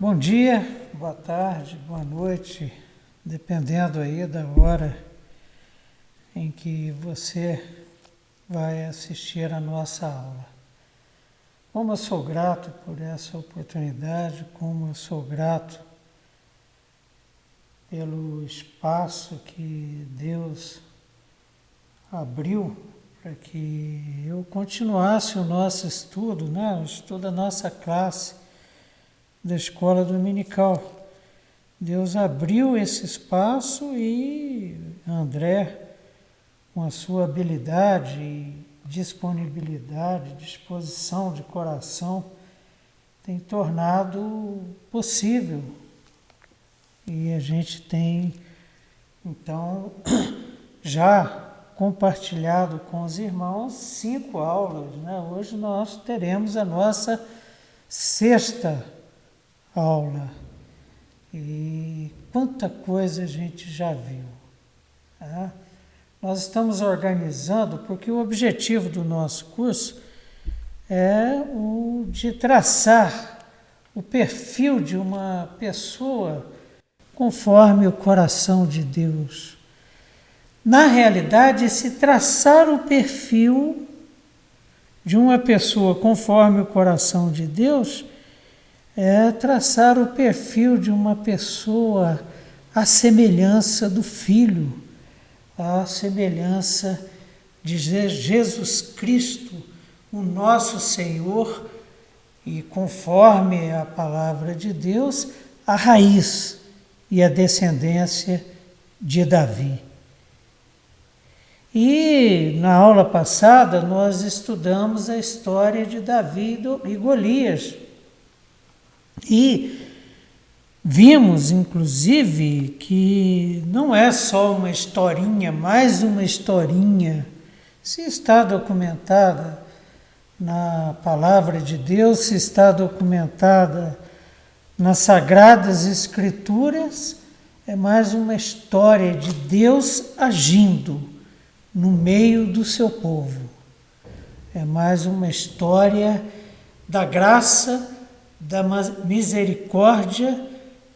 Bom dia, boa tarde, boa noite, dependendo aí da hora em que você vai assistir a nossa aula. Como eu sou grato por essa oportunidade, como eu sou grato pelo espaço que Deus abriu para que eu continuasse o nosso estudo, o estudo da nossa classe da escola dominical. Deus abriu esse espaço e André, com a sua habilidade, disponibilidade, disposição de coração, tem tornado possível. E a gente tem, então, já compartilhado com os irmãos 5 aulas. Hoje nós teremos a nossa 6ª aula. E quanta coisa a gente já viu. Nós estamos organizando, porque o objetivo do nosso curso é o de traçar o perfil de uma pessoa conforme o coração de Deus. Na realidade, se traçar o perfil de uma pessoa conforme o coração de Deus é traçar o perfil de uma pessoa à semelhança do Filho, à semelhança de Jesus Cristo, o nosso Senhor, e conforme a palavra de Deus, a raiz e a descendência de Davi. E na aula passada nós estudamos a história de Davi e Golias. E vimos, inclusive, que não é só uma historinha, mais uma historinha. Se está documentada na palavra de Deus, se está documentada nas Sagradas Escrituras, é mais uma história de Deus agindo no meio do seu povo. É mais uma história da graça, da misericórdia,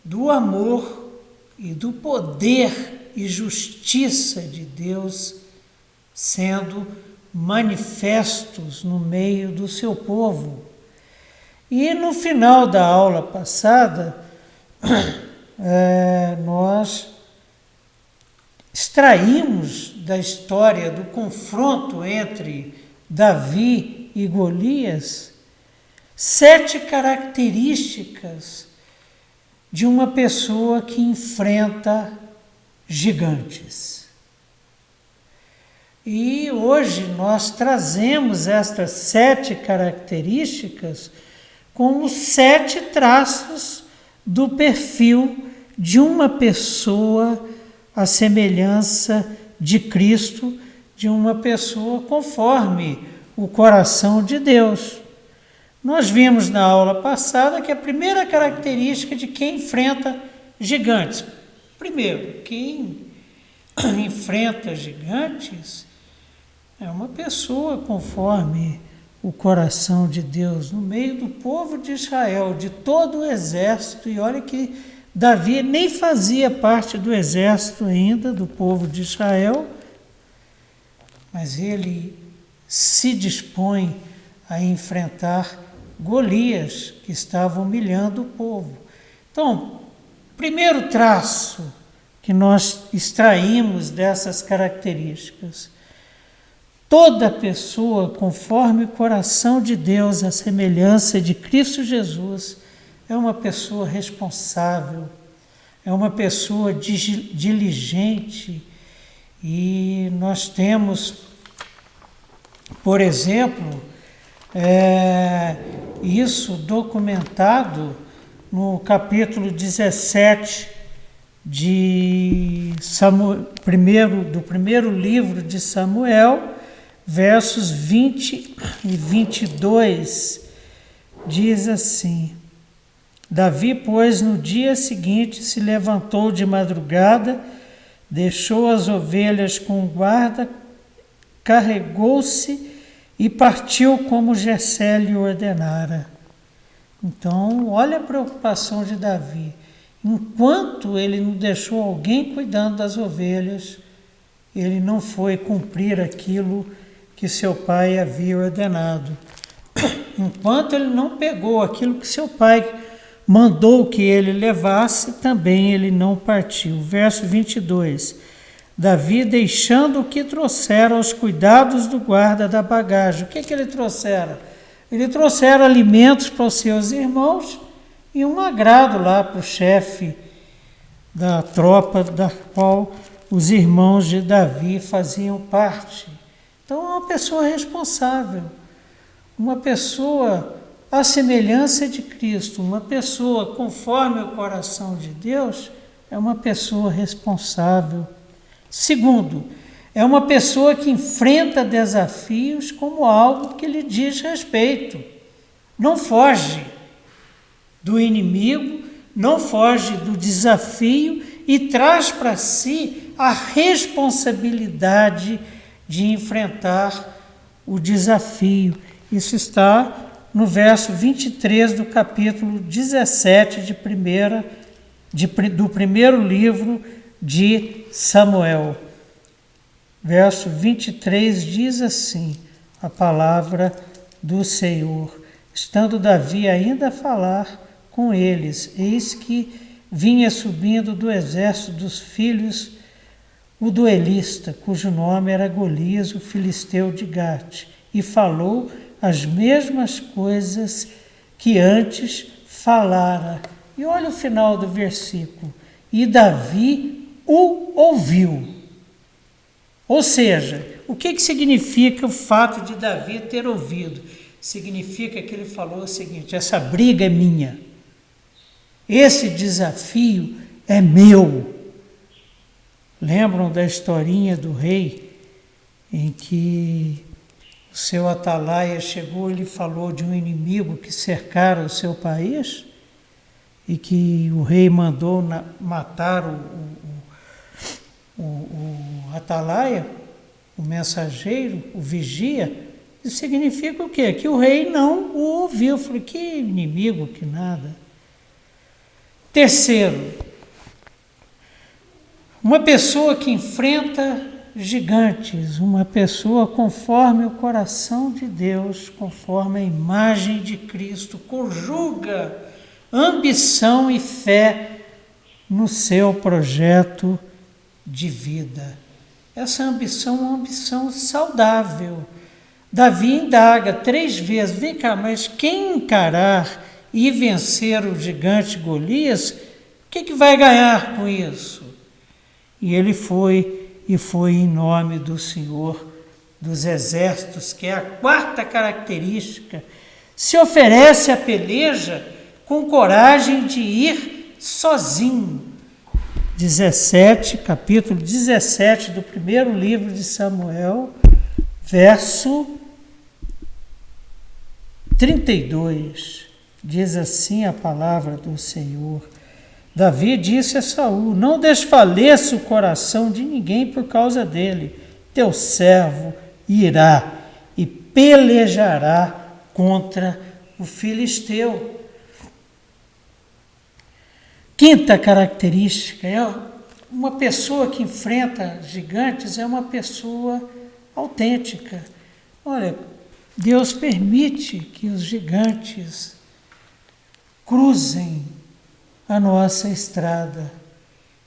do amor e do poder e justiça de Deus sendo manifestos no meio do seu povo. E no final da aula passada, nós extraímos da história do confronto entre Davi e Golias 7 características de uma pessoa que enfrenta gigantes. E hoje nós trazemos estas 7 características como 7 traços do perfil de uma pessoa à semelhança de Cristo, de uma pessoa conforme o coração de Deus. Nós vimos na aula passada que a primeira característica de quem enfrenta gigantes. Primeiro, quem enfrenta gigantes é uma pessoa conforme o coração de Deus, no meio do povo de Israel, de todo o exército. E olha que Davi nem fazia parte do exército ainda, do povo de Israel, mas ele se dispõe a enfrentar Golias, que estava humilhando o povo. Então, primeiro traço que nós extraímos dessas características: toda pessoa conforme o coração de Deus, a semelhança de Cristo Jesus, é uma pessoa responsável, é uma pessoa diligente. E nós temos, por exemplo, isso documentado no capítulo 17 do primeiro livro de Samuel, versos 20 e 22, diz assim: Davi, pois, no dia seguinte se levantou de madrugada, deixou as ovelhas com guarda, carregou-se e partiu como Jessé lhe ordenara. Então, olha a preocupação de Davi. Enquanto ele não deixou alguém cuidando das ovelhas, ele não foi cumprir aquilo que seu pai havia ordenado. Enquanto ele não pegou aquilo que seu pai mandou que ele levasse, também ele não partiu. Verso 22. Davi, deixando o que trouxera aos cuidados do guarda da bagagem. O que ele trouxera? Ele trouxera alimentos para os seus irmãos e um agrado lá para o chefe da tropa da qual os irmãos de Davi faziam parte. Então é uma pessoa responsável, uma pessoa à semelhança de Cristo, uma pessoa conforme o coração de Deus, é uma pessoa responsável. Segundo, é uma pessoa que enfrenta desafios como algo que lhe diz respeito. Não foge do inimigo, não foge do desafio e traz para si a responsabilidade de enfrentar o desafio. Isso está no verso 23 do capítulo 17 do primeiro livro de Samuel. Verso 23 diz assim, a palavra do Senhor. Estando Davi ainda a falar com eles, eis que vinha subindo do exército dos filhos o duelista, cujo nome era Golias, o filisteu de Gate, e falou as mesmas coisas que antes falara. E olha o final do versículo. E Davi o ouviu. Ou seja, o que significa o fato de Davi ter ouvido? Significa que ele falou o seguinte: essa briga é minha. Esse desafio é meu. Lembram da historinha do rei em que o seu atalaia chegou e lhe falou de um inimigo que cercara o seu país e que o rei mandou matar o atalaia, o mensageiro, o vigia? Isso significa o quê? Que o rei não o ouviu. Eu falei, que inimigo, que nada. Terceiro, uma pessoa que enfrenta gigantes, uma pessoa conforme o coração de Deus, conforme a imagem de Cristo, conjuga ambição e fé no seu projeto de vida. Essa ambição é uma ambição saudável. Davi indaga 3 vezes, vem cá, mas quem encarar e vencer o gigante Golias, o que vai ganhar com isso? E ele foi em nome do Senhor dos Exércitos, que é a 4ª característica. Se oferece a peleja com coragem de ir sozinho. Capítulo 17 do primeiro livro de Samuel, verso 32. Diz assim a palavra do Senhor. Davi disse a Saul: não desfaleça o coração de ninguém por causa dele. Teu servo irá e pelejará contra o filisteu. 5ª característica é uma pessoa que enfrenta gigantes, é uma pessoa autêntica. Olha, Deus permite que os gigantes cruzem a nossa estrada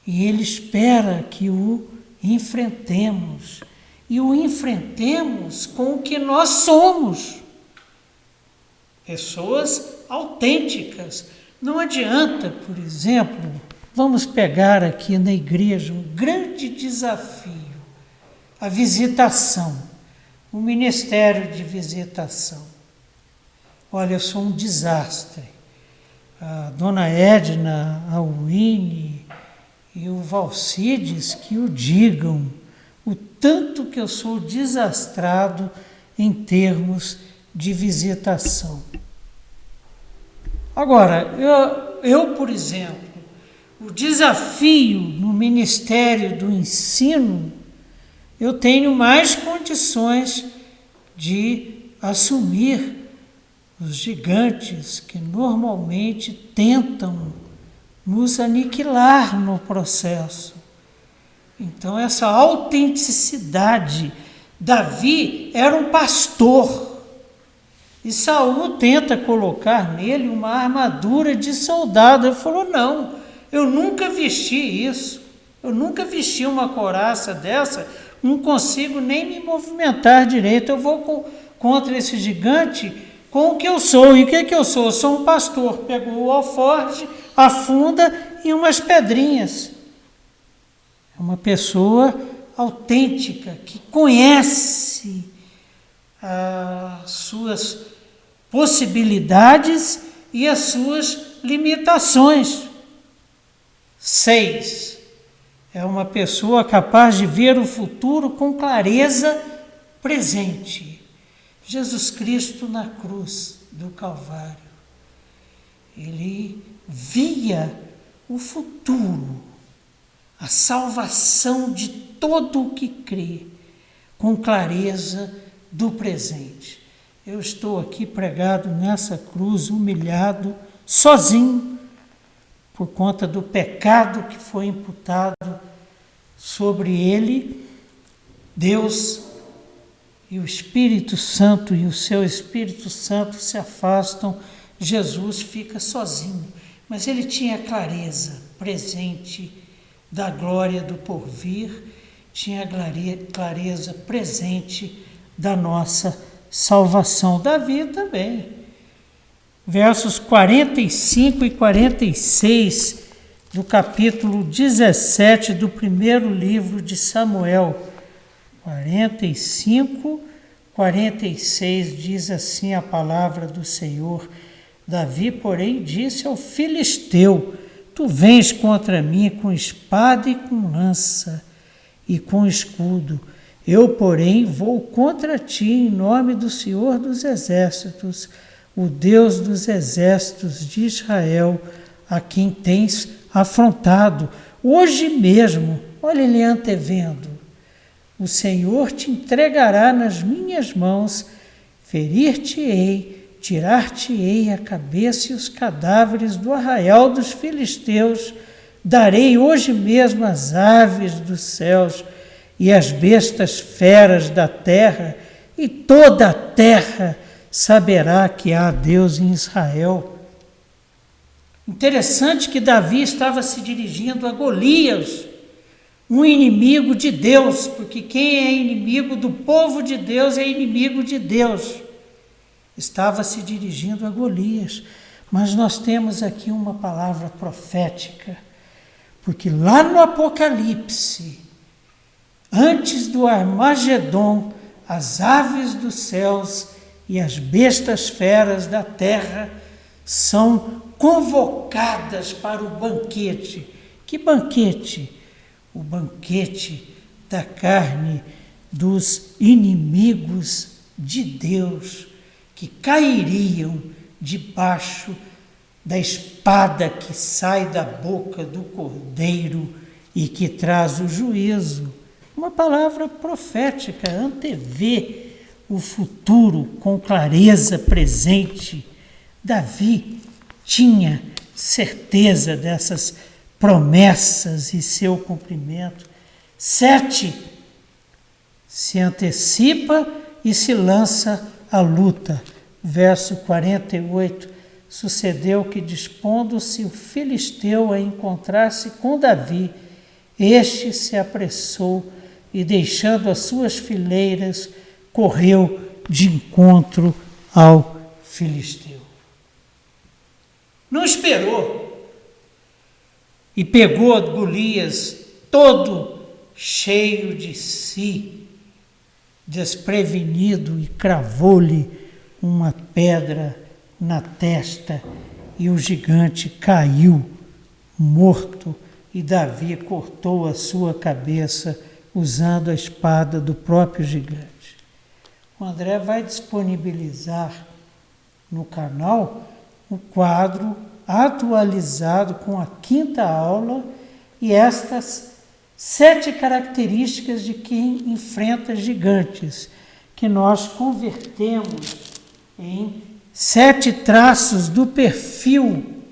e Ele espera que o enfrentemos e o enfrentemos com o que nós somos, pessoas autênticas. Não adianta, por exemplo, vamos pegar aqui na igreja um grande desafio, a visitação, o ministério de visitação. Olha, eu sou um desastre. A dona Edna, a Winnie e o Valcides que o digam, o tanto que eu sou desastrado em termos de visitação. Agora, eu, por exemplo, o desafio no Ministério do Ensino, eu tenho mais condições de assumir os gigantes que normalmente tentam nos aniquilar no processo. Então, essa autenticidade. Davi era um pastor, e Saul tenta colocar nele uma armadura de soldado. Ele falou: não, eu nunca vesti isso, eu nunca vesti uma couraça dessa, não consigo nem me movimentar direito, eu vou contra esse gigante com o que eu sou. E o que eu sou? Eu sou um pastor. Pegou o alforje, afunda em umas pedrinhas. É uma pessoa autêntica, que conhece as suas possibilidades e as suas limitações. 6. É uma pessoa capaz de ver o futuro com clareza presente. Jesus Cristo na cruz do Calvário, ele via o futuro, a salvação de todo o que crê, com clareza do presente. Eu estou aqui pregado nessa cruz, humilhado, sozinho, por conta do pecado que foi imputado sobre ele. Deus e o Espírito Santo e o seu Espírito Santo se afastam, Jesus fica sozinho. Mas ele tinha clareza presente da glória do porvir, tinha clareza presente da nossa salvação. Davi também. Versos 45 e 46 do capítulo 17 do primeiro livro de Samuel. 45, 46 diz assim a palavra do Senhor: Davi, porém, disse ao filisteu: tu vens contra mim com espada e com lança e com escudo. Eu, porém, vou contra ti em nome do Senhor dos Exércitos, o Deus dos exércitos de Israel, a quem tens afrontado. Hoje mesmo, olha ele antevendo, o Senhor te entregará nas minhas mãos, ferir-te-ei, tirar-te-ei a cabeça e os cadáveres do arraial dos filisteus. Darei hoje mesmo as aves dos céus e as bestas feras da terra, e toda a terra saberá que há Deus em Israel. Interessante que Davi estava se dirigindo a Golias, um inimigo de Deus, porque quem é inimigo do povo de Deus é inimigo de Deus. Estava se dirigindo a Golias, mas nós temos aqui uma palavra profética, porque lá no Apocalipse, antes do Armagedon, as aves dos céus e as bestas feras da terra são convocadas para o banquete. Que banquete? O banquete da carne dos inimigos de Deus, que cairiam debaixo da espada que sai da boca do Cordeiro e que traz o juízo. Uma palavra profética, antevê o futuro com clareza presente. Davi tinha certeza dessas promessas e seu cumprimento. 7. Se antecipa e se lança à luta. Verso 48. Sucedeu que, dispondo-se o filisteu a encontrar-se com Davi, este se apressou e, deixando as suas fileiras, correu de encontro ao filisteu. Não esperou. E pegou Golias todo cheio de si, desprevenido, e cravou-lhe uma pedra na testa, e o gigante caiu morto, e Davi cortou a sua cabeça usando a espada do próprio gigante. O André vai disponibilizar no canal o quadro atualizado com a 5ª aula e estas 7 características de quem enfrenta gigantes, que nós convertemos em 7 traços do perfil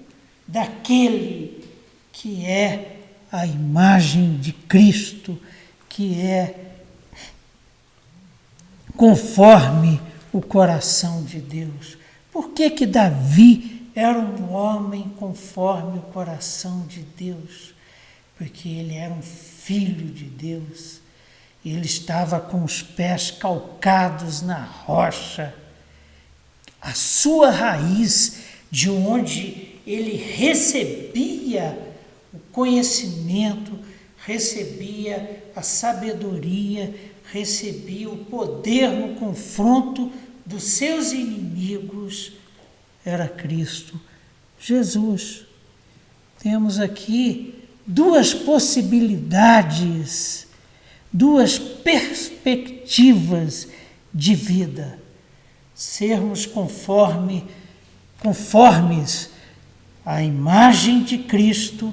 daquele que é a imagem de Cristo, que é conforme o coração de Deus. Por que Davi era um homem conforme o coração de Deus? Porque ele era um filho de Deus. Ele estava com os pés calcados na rocha. A sua raiz, de onde ele recebia o conhecimento, recebia a sabedoria, recebia o poder no confronto dos seus inimigos, era Cristo Jesus. Temos aqui 2 possibilidades, 2 perspectivas de vida. Sermos conformes à imagem de Cristo,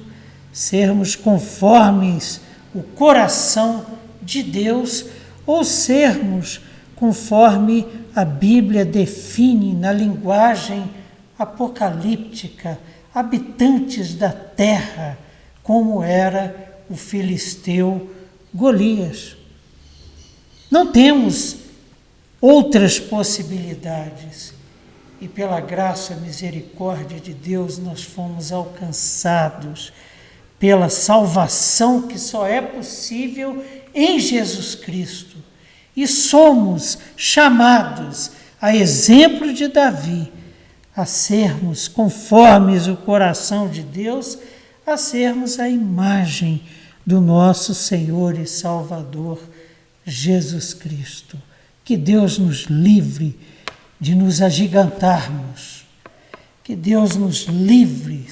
sermos conformes o coração de Deus, ou sermos conforme a Bíblia define na linguagem apocalíptica, habitantes da terra, como era o filisteu Golias. Não temos outras possibilidades. E pela graça e misericórdia de Deus nós fomos alcançados pela salvação que só é possível em Jesus Cristo. E somos chamados, a exemplo de Davi, a sermos conformes o coração de Deus, a sermos a imagem do nosso Senhor e Salvador, Jesus Cristo. Que Deus nos livre de nos agigantarmos, que Deus nos livre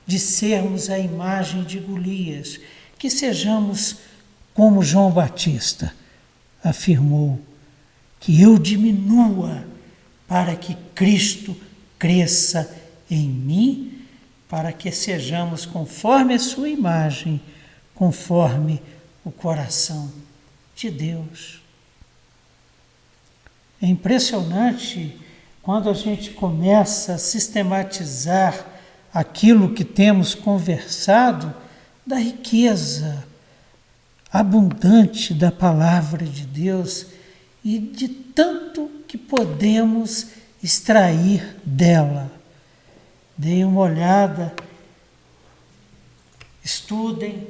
de sermos a imagem de Golias, que sejamos como João Batista afirmou, que eu diminua para que Cristo cresça em mim, para que sejamos conforme a sua imagem, conforme o coração de Deus. É impressionante quando a gente começa a sistematizar aquilo que temos conversado, da riqueza abundante da palavra de Deus e de tanto que podemos extrair dela. Deem uma olhada, estudem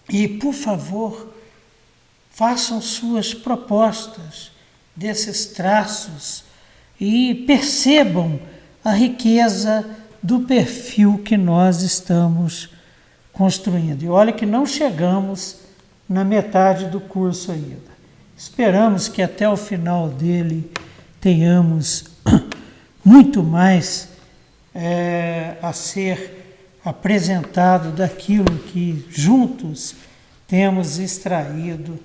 e, por favor, façam suas propostas desses traços e percebam a riqueza do perfil que nós estamos construindo. E olha que não chegamos na metade do curso ainda. Esperamos que até o final dele tenhamos muito mais a ser apresentado daquilo que juntos temos extraído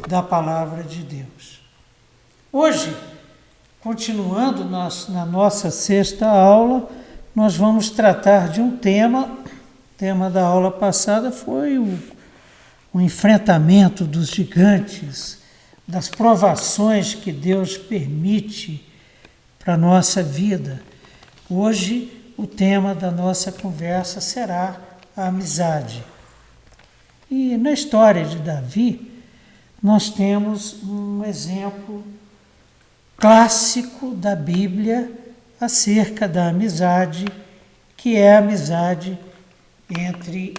da palavra de Deus. Hoje, continuando na nossa 6ª aula, nós vamos tratar de um tema. O tema da aula passada foi o enfrentamento dos gigantes, das provações que Deus permite para a nossa vida. Hoje, o tema da nossa conversa será a amizade. E na história de Davi, nós temos um exemplo clássico da Bíblia acerca da amizade, que é a amizade entre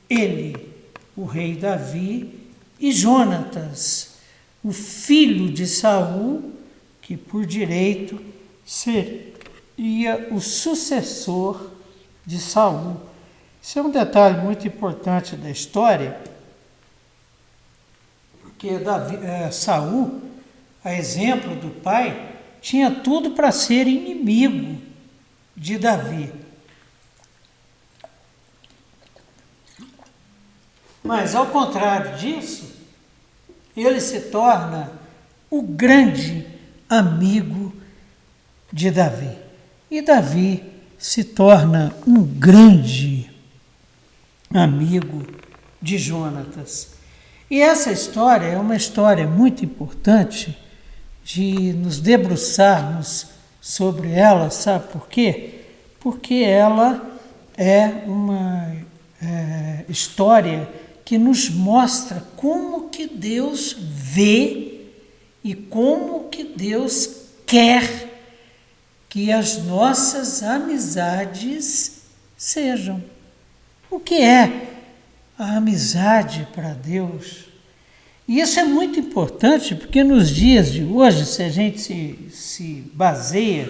ele, o rei Davi, e Jonatas, o filho de Saul, que por direito seria o sucessor de Saul. Isso é um detalhe muito importante da história, porque Saul, a exemplo do pai, tinha tudo para ser inimigo de Davi. Mas, ao contrário disso, ele se torna o grande amigo de Davi. E Davi se torna um grande amigo de Jonatas. E essa história é uma história muito importante, de nos debruçarmos sobre ela, sabe por quê? Porque ela é uma história que nos mostra como que Deus vê e como que Deus quer que as nossas amizades sejam. O que é a amizade para Deus? E isso é muito importante, porque nos dias de hoje, se a gente se baseia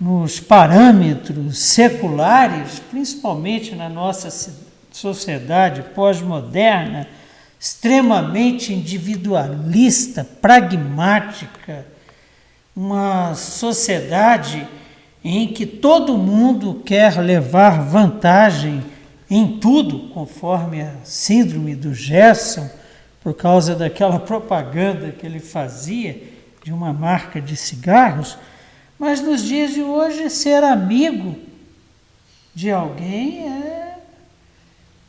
nos parâmetros seculares, principalmente na nossa sociedade pós-moderna, extremamente individualista, pragmática, uma sociedade em que todo mundo quer levar vantagem em tudo, conforme a síndrome do Gerson, por causa daquela propaganda que ele fazia de uma marca de cigarros. Mas nos dias de hoje, ser amigo de alguém é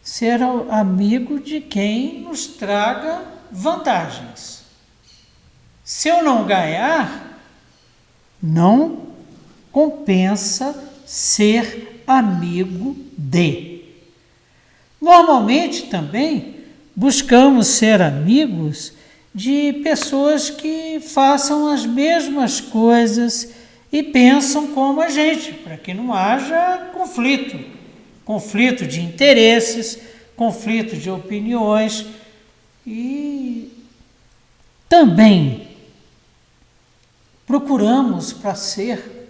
ser amigo de quem nos traga vantagens. Se eu não ganhar, não compensa ser amigo de. Normalmente também buscamos ser amigos de pessoas que façam as mesmas coisas e pensam como a gente, para que não haja conflito de interesses, conflito de opiniões. E também procuramos, para ser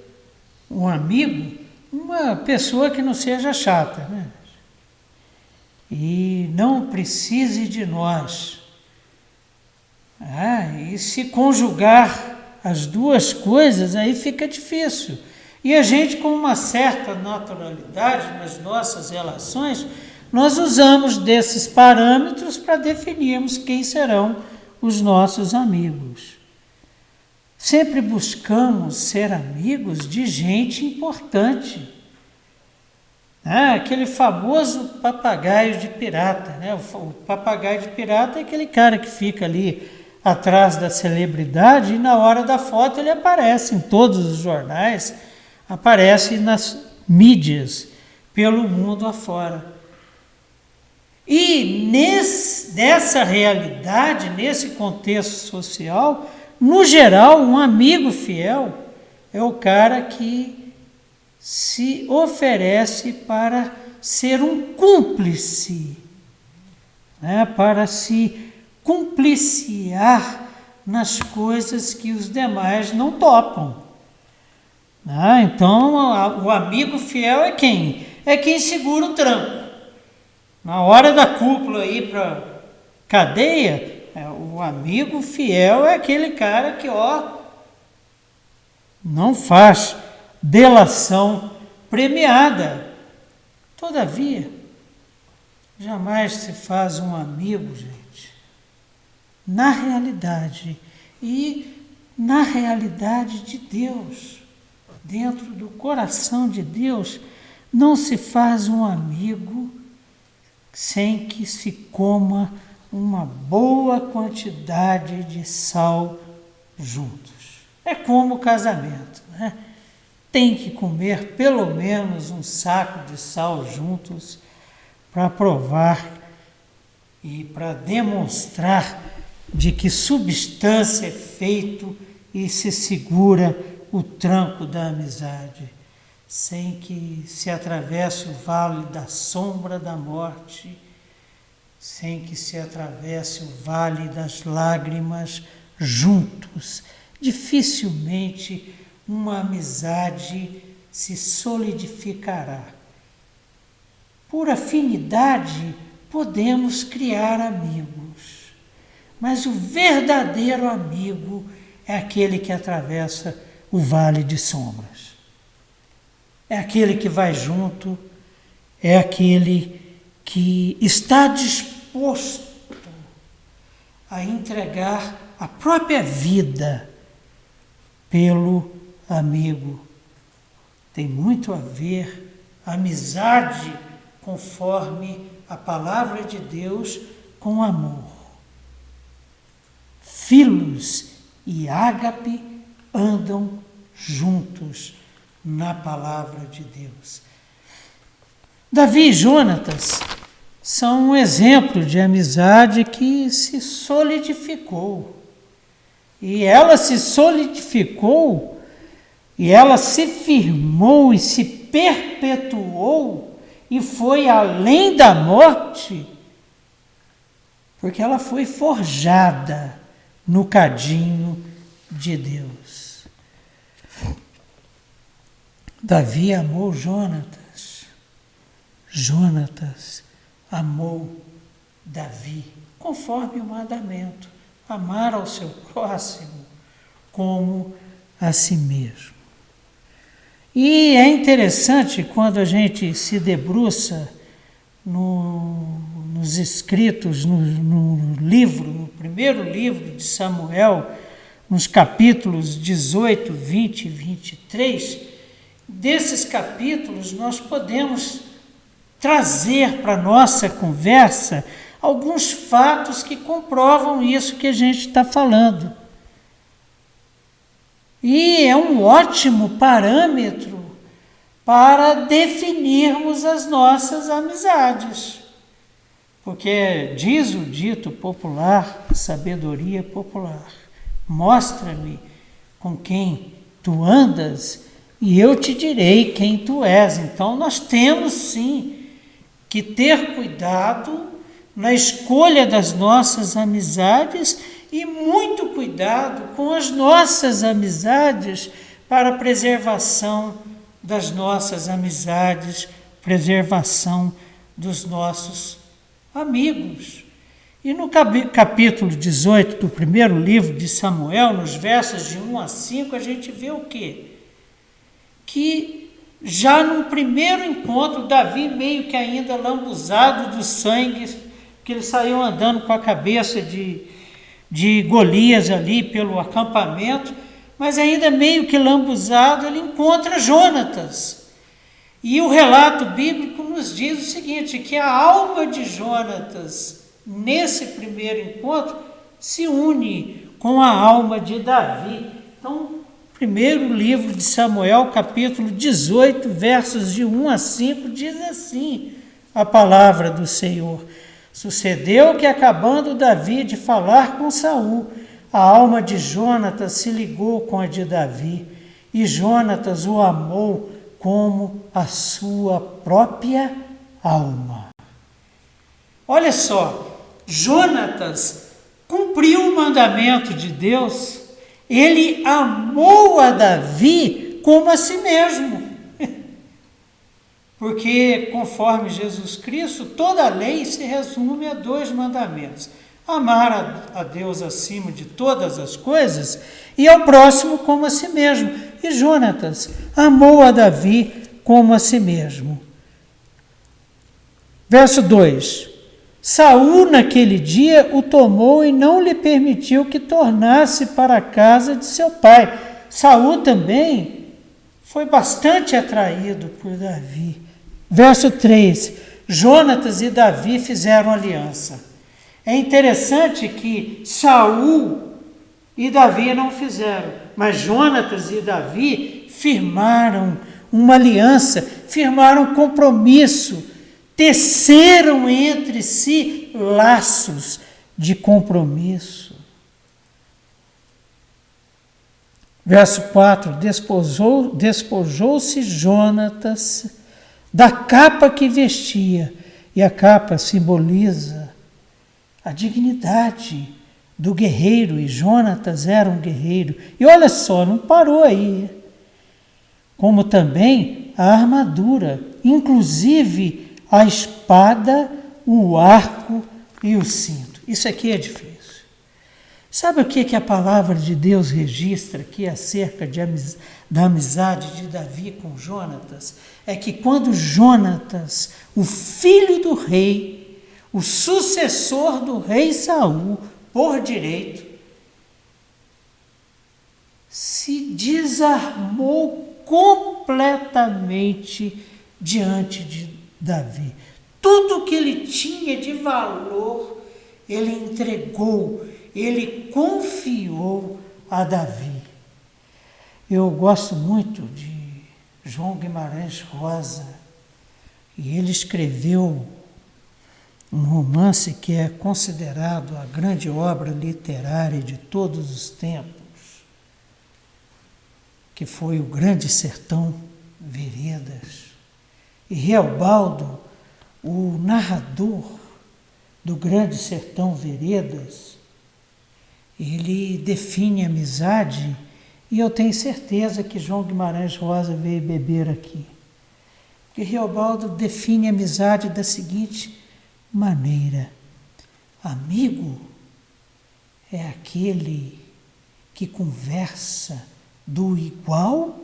um amigo, uma pessoa que não seja chata, né? E não precise de nós. E se conjugar as duas coisas, aí fica difícil. E a gente, com uma certa naturalidade nas nossas relações, nós usamos desses parâmetros para definirmos quem serão os nossos amigos. Sempre buscamos ser amigos de gente importante. Aquele famoso papagaio de pirata, né? O papagaio de pirata é aquele cara que fica ali atrás da celebridade e na hora da foto ele aparece em todos os jornais, aparece nas mídias pelo mundo afora. E nessa realidade, nesse contexto social, no geral, um amigo fiel é o cara que se oferece para ser um cúmplice, né? Para se cumpliciar nas coisas que os demais não topam. Então, o amigo fiel é quem? É quem segura o tranco. Na hora da cúpula ir para cadeia, o amigo fiel é aquele cara que não faz delação premiada. Todavia, jamais se faz um amigo, gente, na realidade e na realidade de Deus. Dentro do coração de Deus, não se faz um amigo sem que se coma uma boa quantidade de sal juntos. É como o casamento, né? Tem que comer pelo menos um saco de sal juntos para provar e para demonstrar de que substância é feito e se segura o tranco da amizade, sem que se atravesse o vale da sombra da morte, sem que se atravesse o vale das lágrimas juntos. Dificilmente uma amizade se solidificará. Por afinidade, podemos criar amigos, mas o verdadeiro amigo é aquele que atravessa o vale de sombras. É aquele que vai junto, é aquele que está disposto a entregar a própria vida pelo amigo. Tem muito a ver amizade, conforme a palavra de Deus, com amor. Filos e ágape andam juntos na palavra de Deus. Davi e Jonatas são um exemplo de amizade que se solidificou. E ela se solidificou, e ela se firmou e se perpetuou, e foi além da morte, porque ela foi forjada no cadinho de Deus. Davi amou Jonatas. Jonatas amou Davi, conforme o mandamento, amar ao seu próximo como a si mesmo. E é interessante quando a gente se debruça nos escritos, no livro, no primeiro livro de Samuel, nos capítulos 18, 20 e 23, desses capítulos nós podemos trazer para a nossa conversa alguns fatos que comprovam isso que a gente está falando. E é um ótimo parâmetro para definirmos as nossas amizades. Porque diz o dito popular, sabedoria popular, mostra-me com quem tu andas e eu te direi quem tu és. Então nós temos sim que ter cuidado na escolha das nossas amizades e muito cuidado com as nossas amizades para a preservação das nossas amizades, preservação dos nossos amigos. E no capítulo 18 do primeiro livro de Samuel, nos versos de 1 a 5, a gente vê o quê? Que já no primeiro encontro, Davi meio que ainda lambuzado do sangue, que ele saiu andando com a cabeça de Golias ali pelo acampamento, mas ainda meio que lambuzado, ele encontra Jonatas. E o relato bíblico nos diz o seguinte, que a alma de Jonatas, nesse primeiro encontro, se une com a alma de Davi. Então, primeiro livro de Samuel, capítulo 18, versos de 1 a 5, diz assim a palavra do Senhor. Sucedeu que, acabando Davi de falar com Saul, a alma de Jonatas se ligou com a de Davi, e Jonatas o amou como a sua própria alma. Olha só, Jonatas cumpriu o mandamento de Deus. Ele amou a Davi como a si mesmo. Porque, conforme Jesus Cristo, toda a lei se resume a 2 mandamentos. Amar a Deus acima de todas as coisas e ao próximo como a si mesmo. E Jonatas amou a Davi como a si mesmo. Verso 2. Saul, naquele dia, o tomou e não lhe permitiu que tornasse para a casa de seu pai. Saul também foi bastante atraído por Davi. Verso 3. Jonatas e Davi fizeram aliança. É interessante que Saul e Davi não fizeram, mas Jonatas e Davi firmaram uma aliança, firmaram um compromisso, teceram entre si laços de compromisso. Verso 4, despojou-se Jonatas da capa que vestia, e a capa simboliza a dignidade do guerreiro, e Jonatas era um guerreiro. E olha só, não parou aí. Como também a armadura, inclusive a espada, o arco e o cinto. Isso aqui é difícil. Sabe o que a palavra de Deus registra aqui acerca da amizade de Davi com Jonatas? É que quando Jonatas, o filho do rei, o sucessor do rei Saul, por direito, se desarmou completamente diante de Davi. Tudo que ele tinha de valor, ele entregou, ele confiou a Davi. Eu gosto muito de João Guimarães Rosa, e ele escreveu um romance que é considerado a grande obra literária de todos os tempos, que foi O Grande Sertão Veredas. E Reobaldo, o narrador do Grande Sertão Veredas, ele define amizade, e eu tenho certeza que João Guimarães Rosa veio beber aqui. Porque Reobaldo define amizade da seguinte maneira: amigo é aquele que conversa do igual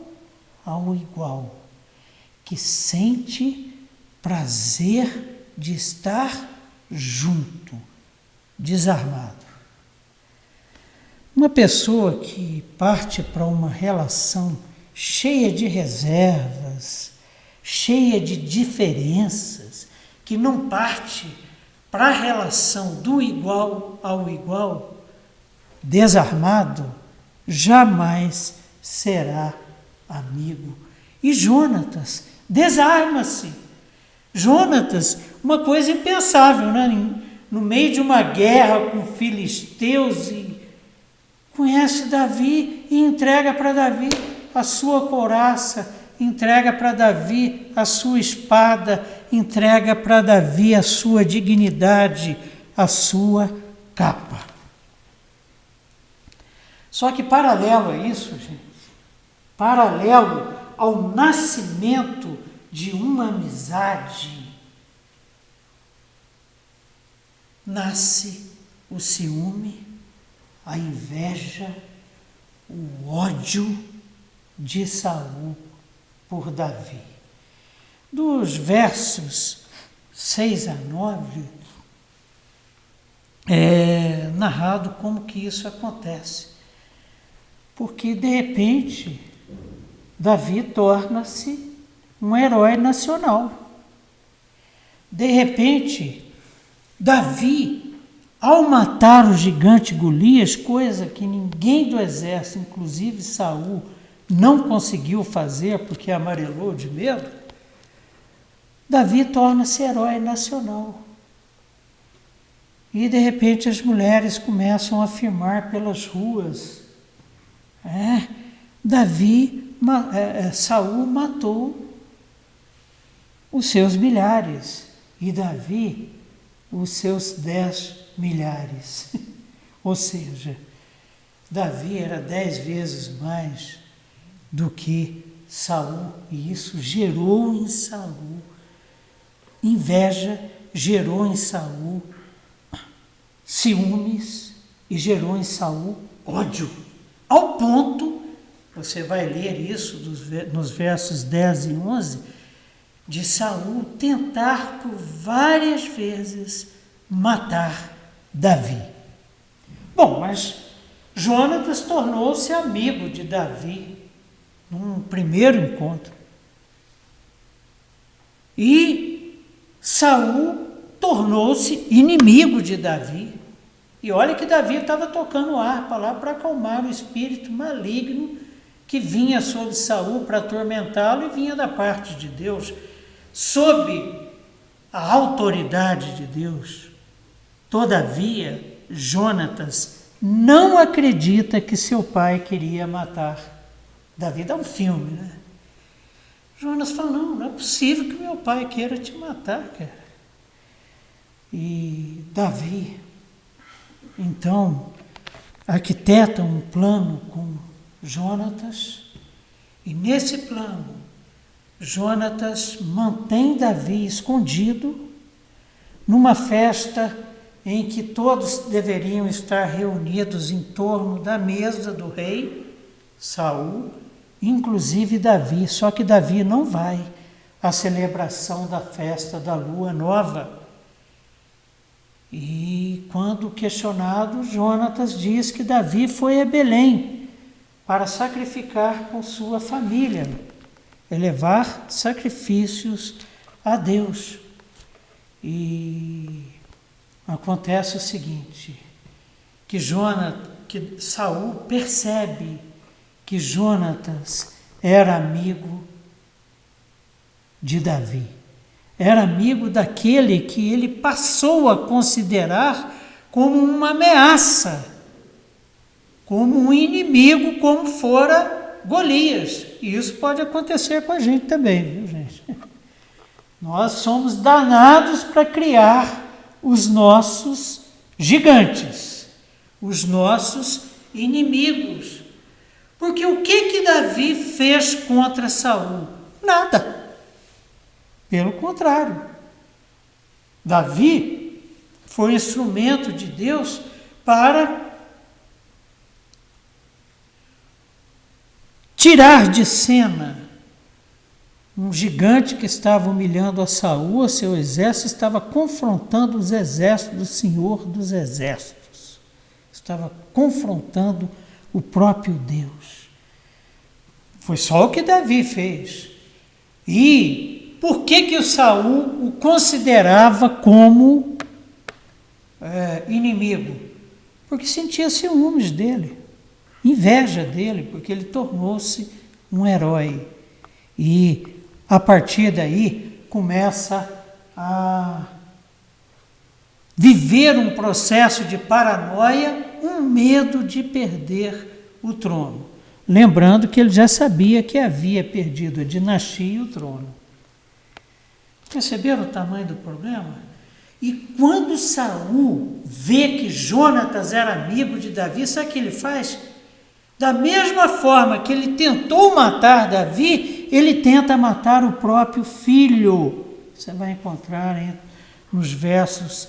ao igual, que sente prazer de estar junto, desarmado. Uma pessoa que parte para uma relação cheia de reservas, cheia de diferenças, que não parte para a relação do igual ao igual, desarmado, jamais será amigo. E Jonatas desarma-se. Jonatas, uma coisa impensável, né? No meio de uma guerra com filisteus, e conhece Davi e entrega para Davi a sua couraça, entrega para Davi a sua espada, entrega para Davi a sua dignidade, a sua capa. Só que paralelo a isso, gente, paralelo ao nascimento de uma amizade, nasce o ciúme, a inveja, o ódio de Saul por Davi. Dos versos 6 a 9, é narrado como que isso acontece. Porque, de repente, Davi torna-se um herói nacional. De repente, Davi, ao matar o gigante Golias, coisa que ninguém do exército, inclusive Saul, não conseguiu fazer porque amarelou de medo, Davi torna-se herói nacional. E, de repente, as mulheres começam a afirmar pelas ruas: Saul matou os seus milhares e Davi os seus 10 milhares. Ou seja, Davi era 10 vezes mais do que Saul, e isso gerou em Saul inveja, gerou em Saul ciúmes e gerou em Saul ódio. Ao ponto, você vai ler isso nos versos 10 e 11, de Saul tentar por várias vezes matar Davi. Bom, mas Jonatas tornou-se amigo de Davi num primeiro encontro. E Saul tornou-se inimigo de Davi. E olha que Davi estava tocando harpa lá para acalmar o espírito maligno que vinha sobre Saul para atormentá-lo, e vinha da parte de Deus, sob a autoridade de Deus. Todavia, Jonatas não acredita que seu pai queria matar Davi. Dá um filme, né? Jonas fala: não é possível que meu pai queira te matar, cara. E Davi, então, arquiteta um plano com Jonatas, e nesse plano, Jonatas mantém Davi escondido numa festa em que todos deveriam estar reunidos em torno da mesa do rei Saul, inclusive Davi. Só que Davi não vai à celebração da festa da lua nova. E quando questionado, Jonatas diz que Davi foi a Belém para sacrificar com sua família, elevar sacrifícios a Deus. E acontece o seguinte, que que Saul percebe que Jonatas era amigo de Davi. Era amigo daquele que ele passou a considerar como uma ameaça, como um inimigo, como fora Golias. E isso pode acontecer com a gente também, viu, gente? Nós somos danados para criar os nossos gigantes, os nossos inimigos. Porque o que Davi fez contra Saul? Nada. Pelo contrário. Davi foi instrumento de Deus para tirar de cena um gigante que estava humilhando a Saul, a seu exército, estava confrontando os exércitos do Senhor dos Exércitos. Estava confrontando o próprio Deus. Foi só o que Davi fez. E por que o Saul o considerava como inimigo? Porque sentia ciúmes dele, inveja dele, porque ele tornou-se um herói. E a partir daí começa a viver um processo de paranoia, um medo de perder o trono. Lembrando que ele já sabia que havia perdido a dinastia e o trono. Perceberam o tamanho do problema? E quando Saul vê que Jonatas era amigo de Davi, sabe o que ele faz? Da mesma forma que ele tentou matar Davi, ele tenta matar o próprio filho. Você vai encontrar nos versos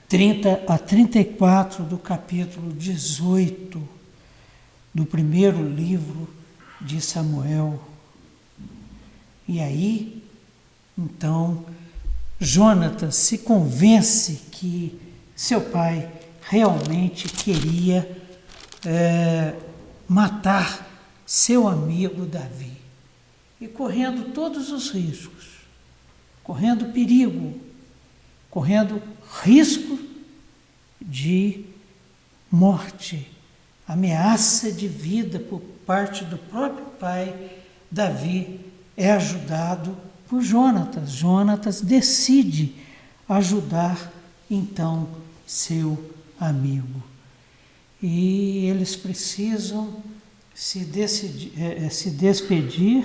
30 a 34 do capítulo 18 do primeiro livro de Samuel. E aí, então, Jonatas se convence que seu pai realmente queria matar seu amigo Davi. E correndo todos os riscos, correndo perigo, correndo risco de morte, ameaça de vida por parte do próprio pai, Davi é ajudado por Jonatas. Jonatas decide ajudar, então, seu amigo. E eles precisam se despedir,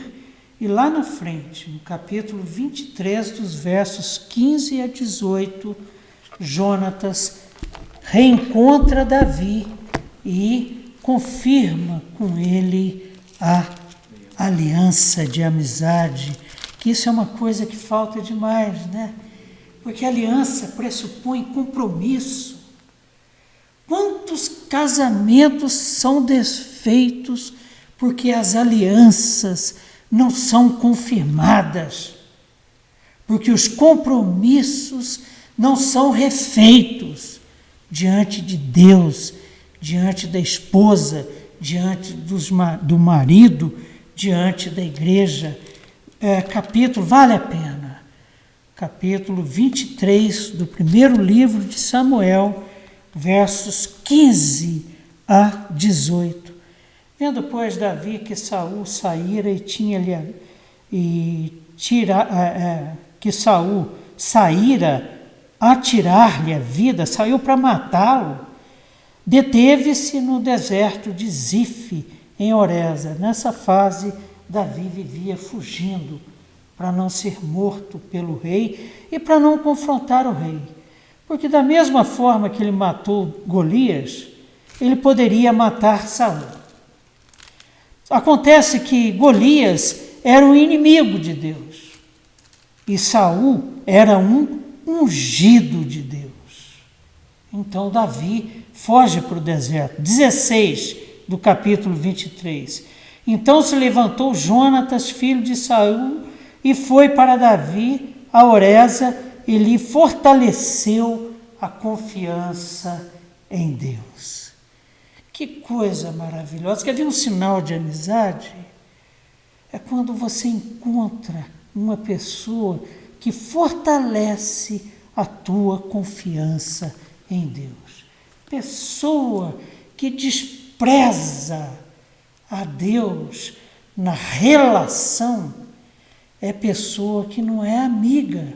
e lá na frente, no capítulo 23, dos versos 15 a 18, Jonatas reencontra Davi e confirma com ele a aliança de amizade, que isso é uma coisa que falta demais, né? Porque a aliança pressupõe compromisso. Quantos casamentos são desfeitos porque as alianças não são confirmadas, porque os compromissos não são refeitos diante de Deus, diante da esposa, diante do marido, diante da igreja. Vale a pena. Capítulo 23 do primeiro livro de Samuel, versos 15 a 18. Vendo, pois, Davi que Saul saíra que Saul saíra a tirar-lhe a vida, saiu para matá-lo, deteve-se no deserto de Zif, em Oreza. Nessa fase, Davi vivia fugindo para não ser morto pelo rei e para não confrontar o rei. Porque da mesma forma que ele matou Golias, ele poderia matar Saul. Acontece que Golias era um inimigo de Deus e Saul era um ungido de Deus. Então Davi foge para o deserto. 16 do capítulo 23. Então se levantou Jonatas, filho de Saul, e foi para Davi a Oreza, e lhe fortaleceu a confiança em Deus. Que coisa maravilhosa. Quer ver um sinal de amizade? É quando você encontra uma pessoa que fortalece a tua confiança em Deus. pessoa que despreza a Deus na relação é pessoa que não é amiga,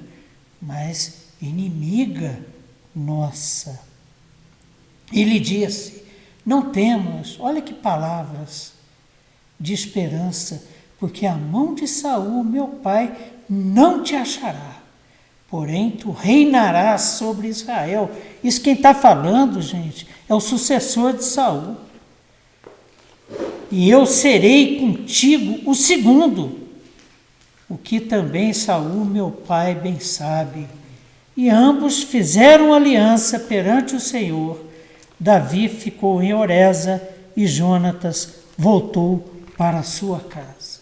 mas inimiga nossa. Ele disse: não temas, olha que palavras de esperança, porque a mão de Saul, meu pai, não te achará, porém tu reinarás sobre Israel. Isso quem está falando, gente, é o sucessor de Saul. E eu serei contigo o segundo, o que também Saul, meu pai, bem sabe. E ambos fizeram aliança perante o Senhor. Davi ficou em Oreza e Jonatas voltou para a sua casa.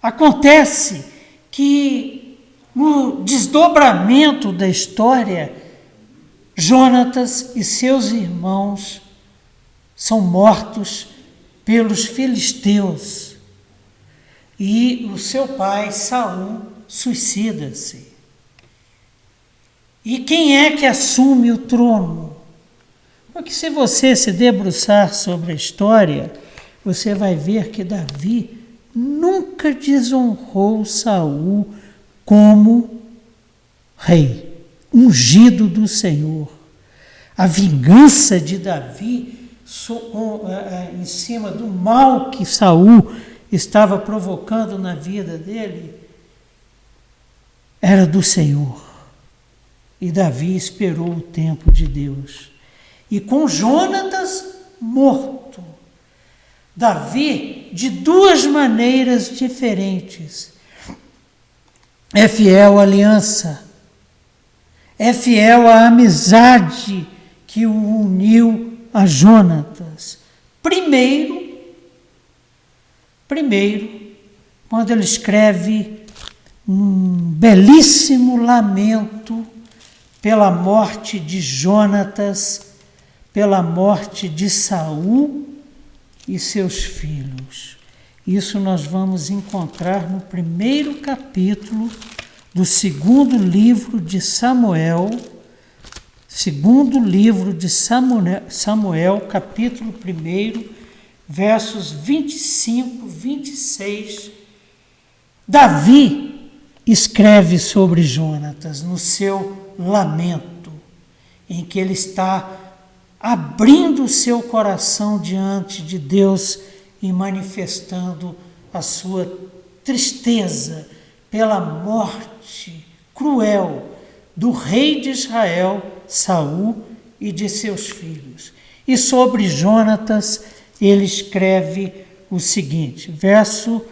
Acontece que no desdobramento da história, Jonatas e seus irmãos são mortos pelos filisteus e o seu pai, Saul, suicida-se. E quem é que assume o trono? Porque se você se debruçar sobre a história, você vai ver que Davi nunca desonrou Saul como rei, ungido do Senhor. A vingança de Davi em cima do mal que Saul estava provocando na vida dele era do Senhor. E Davi esperou o tempo de Deus. E com Jonatas morto, Davi, de duas maneiras diferentes, é fiel à aliança, é fiel à amizade que o uniu a Jonatas. Primeiro, quando ele escreve um belíssimo lamento pela morte de Jonatas, pela morte de Saul e seus filhos. Isso nós vamos encontrar no primeiro capítulo do segundo livro de Samuel, capítulo 1, versos 25, 26. Davi escreve sobre Jonatas no seu lamento, em que ele está abrindo o seu coração diante de Deus e manifestando a sua tristeza pela morte cruel do rei de Israel, Saul, e de seus filhos. E sobre Jonatas ele escreve o seguinte, versos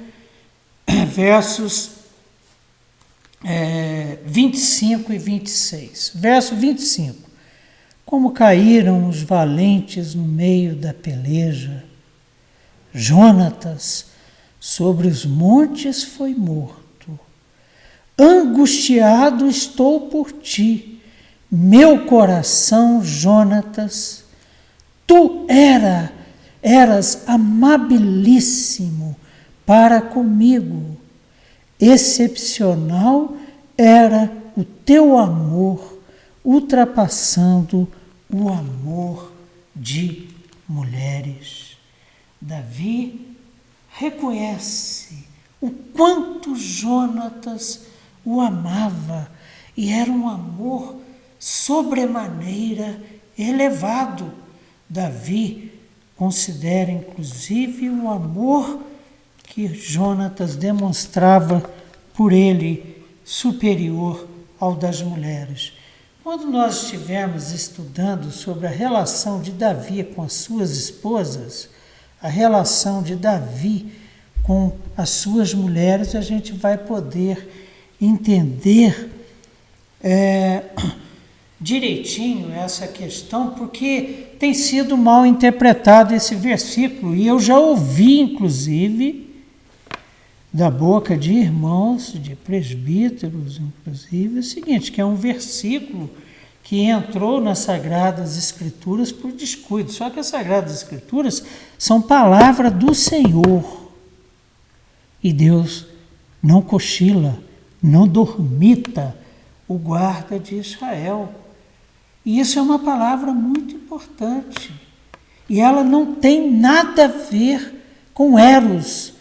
25 e 26. Verso 25. Como caíram os valentes no meio da peleja, Jonatas sobre os montes foi morto. Angustiado estou por ti, meu coração, Jonatas. Tu eras amabilíssimo para comigo. Excepcional era o teu amor, ultrapassando o amor de mulheres. Davi reconhece o quanto Jonatas o amava, e era um amor sobremaneira elevado. Davi considera inclusive o amor que Jonatas demonstrava por ele superior ao das mulheres. Quando nós estivermos estudando sobre a relação de Davi com as suas esposas, a relação de Davi com as suas mulheres, a gente vai poder entender direitinho essa questão, porque tem sido mal interpretado esse versículo, e eu já ouvi, inclusive, da boca de irmãos, de presbíteros, inclusive, o seguinte, que é um versículo que entrou nas Sagradas Escrituras por descuido. Só que as Sagradas Escrituras são palavra do Senhor. E Deus não cochila, não dormita o guarda de Israel. E isso é uma palavra muito importante. E ela não tem nada a ver com eros,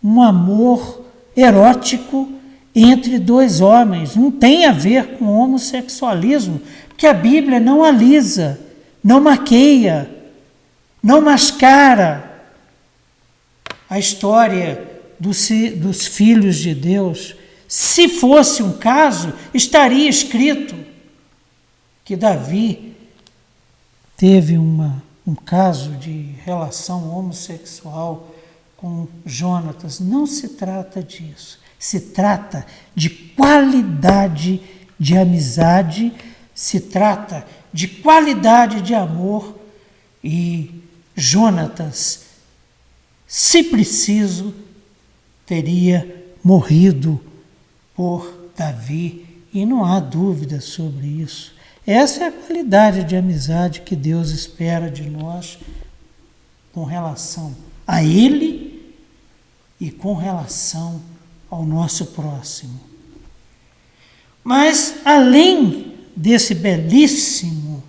um amor erótico entre dois homens. Não tem a ver com homossexualismo, porque a Bíblia não alisa, não maqueia, não mascara a história dos filhos de Deus. Se fosse um caso, estaria escrito que Davi teve um caso de relação homossexual com Jonatas. Não se trata disso. Se trata de qualidade de amizade, se trata de qualidade de amor, e Jonatas, se preciso, teria morrido por Davi, e não há dúvida sobre isso. Essa é a qualidade de amizade que Deus espera de nós com relação a Ele e com relação ao nosso próximo. Mas, além desse belíssimo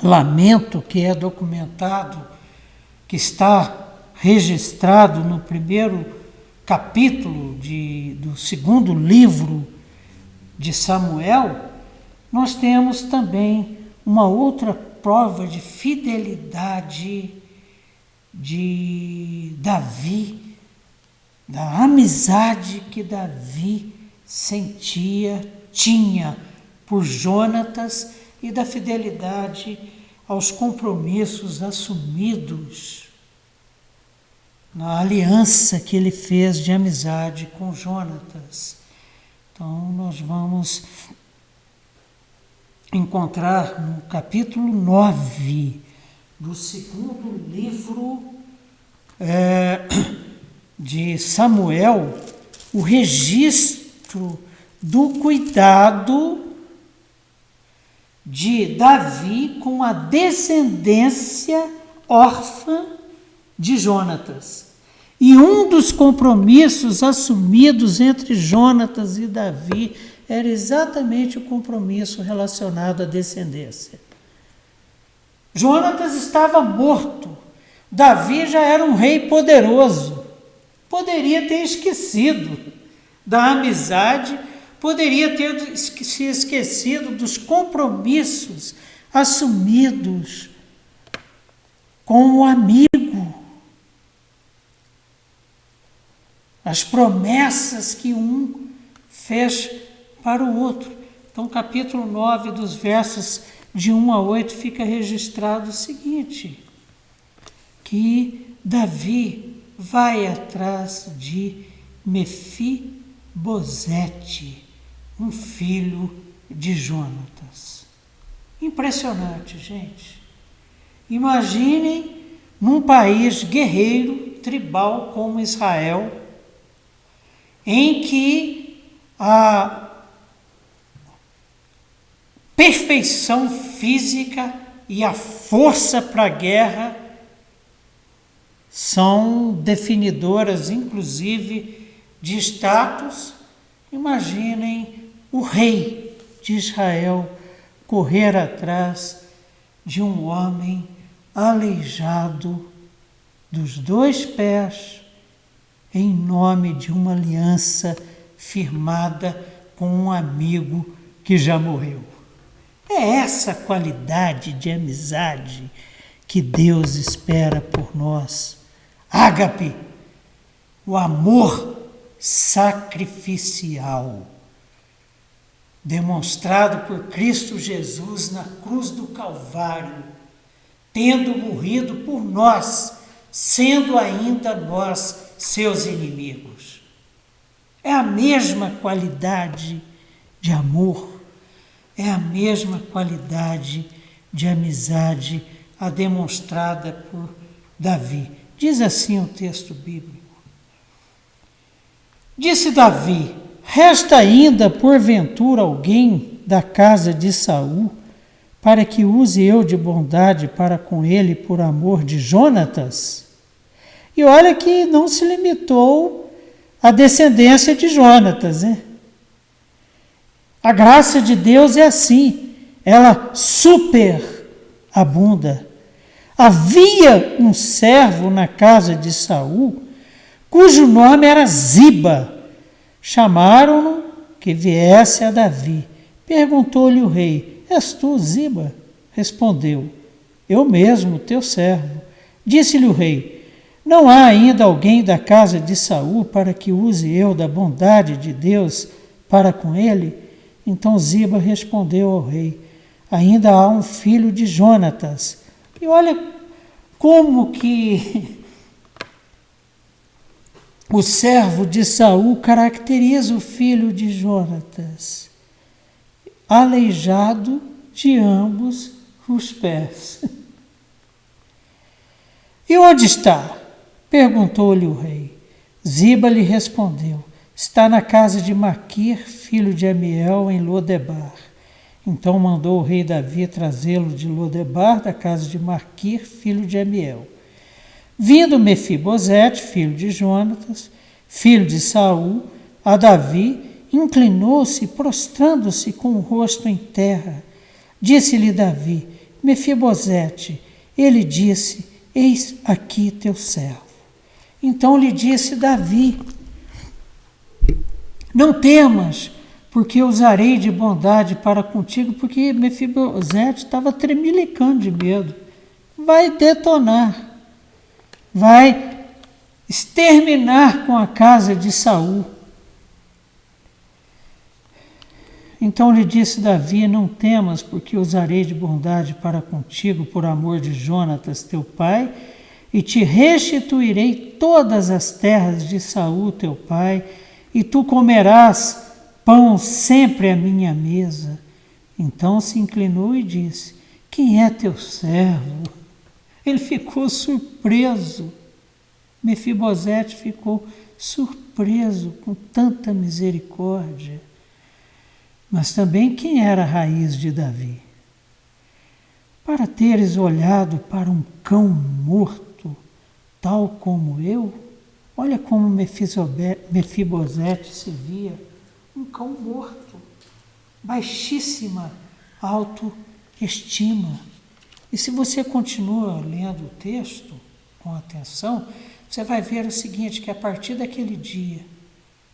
lamento que é documentado, que está registrado no primeiro capítulo do segundo livro de Samuel, nós temos também uma outra prova de fidelidade de Davi, da amizade que Davi tinha por Jonatas, e da fidelidade aos compromissos assumidos na aliança que ele fez de amizade com Jonatas. Então, nós vamos encontrar no capítulo 9 do segundo livro de Samuel, o registro do cuidado de Davi com a descendência órfã de Jonatas. E um dos compromissos assumidos entre Jonatas e Davi era exatamente o compromisso relacionado à descendência. Jonatas estava morto. Davi já era um rei poderoso. Poderia ter esquecido da amizade, poderia ter se esquecido dos compromissos assumidos com o amigo. As promessas que um fez para o outro. Então, capítulo 9, dos versos de 1 a 8, fica registrado o seguinte, que Davi vai atrás de Mefibosete, um filho de Jonatas. Impressionante, gente. Imaginem num país guerreiro, tribal como Israel, em que a perfeição física e a força para a guerra são definidoras, inclusive, de status. Imaginem o rei de Israel correr atrás de um homem aleijado dos 2 pés, em nome de uma aliança firmada com um amigo que já morreu. É essa qualidade de amizade que Deus espera por nós. Ágape, o amor sacrificial, demonstrado por Cristo Jesus na cruz do Calvário, tendo morrido por nós, sendo ainda nós seus inimigos. É a mesma qualidade de amor, é a mesma qualidade de amizade a demonstrada por Davi. Diz assim o texto bíblico. Disse Davi: resta ainda porventura alguém da casa de Saul, para que use eu de bondade para com ele por amor de Jonatas? E olha que não se limitou à descendência de Jonatas, né? A graça de Deus é assim. ela superabunda. Havia um servo na casa de Saul, cujo nome era Ziba. Chamaram-no que viesse a Davi. Perguntou-lhe o rei: és tu, Ziba? Respondeu: eu mesmo, teu servo. Disse-lhe o rei: não há ainda alguém da casa de Saul para que use eu da bondade de Deus para com ele? Então Ziba respondeu ao rei: ainda há um filho de Jonatas. E olha como que o servo de Saul caracteriza o filho de Jonatas: aleijado de ambos os pés. E onde está? Perguntou-lhe o rei. Ziba lhe respondeu: está na casa de Maquir, filho de Amiel, em Lodebar. Então mandou o rei Davi trazê-lo de Lodebar, da casa de Maquir, filho de Amiel. Vindo Mefibosete, filho de Jonatas, filho de Saul, a Davi, inclinou-se, prostrando-se com o rosto em terra. Disse-lhe Davi: Mefibosete. Ele disse: eis aqui teu servo. Então lhe disse Davi: não temas, porque eu usarei de bondade para contigo, porque Mefibosete estava tremelicando de medo. Vai detonar, vai exterminar com a casa de Saul. Então lhe disse Davi: não temas, porque usarei de bondade para contigo, por amor de Jonatas teu pai, e te restituirei todas as terras de Saul teu pai, e tu comerás pão sempre à minha mesa. Então se inclinou e disse: quem é teu servo? Ele ficou surpreso. Mefibosete ficou surpreso com tanta misericórdia. Mas também quem era a raiz de Davi? Para teres olhado para um cão morto, tal como eu, olha como Mefibosete se via, um cão morto, baixíssima autoestima. E se você continua lendo o texto com atenção, você vai ver o seguinte, que a partir daquele dia,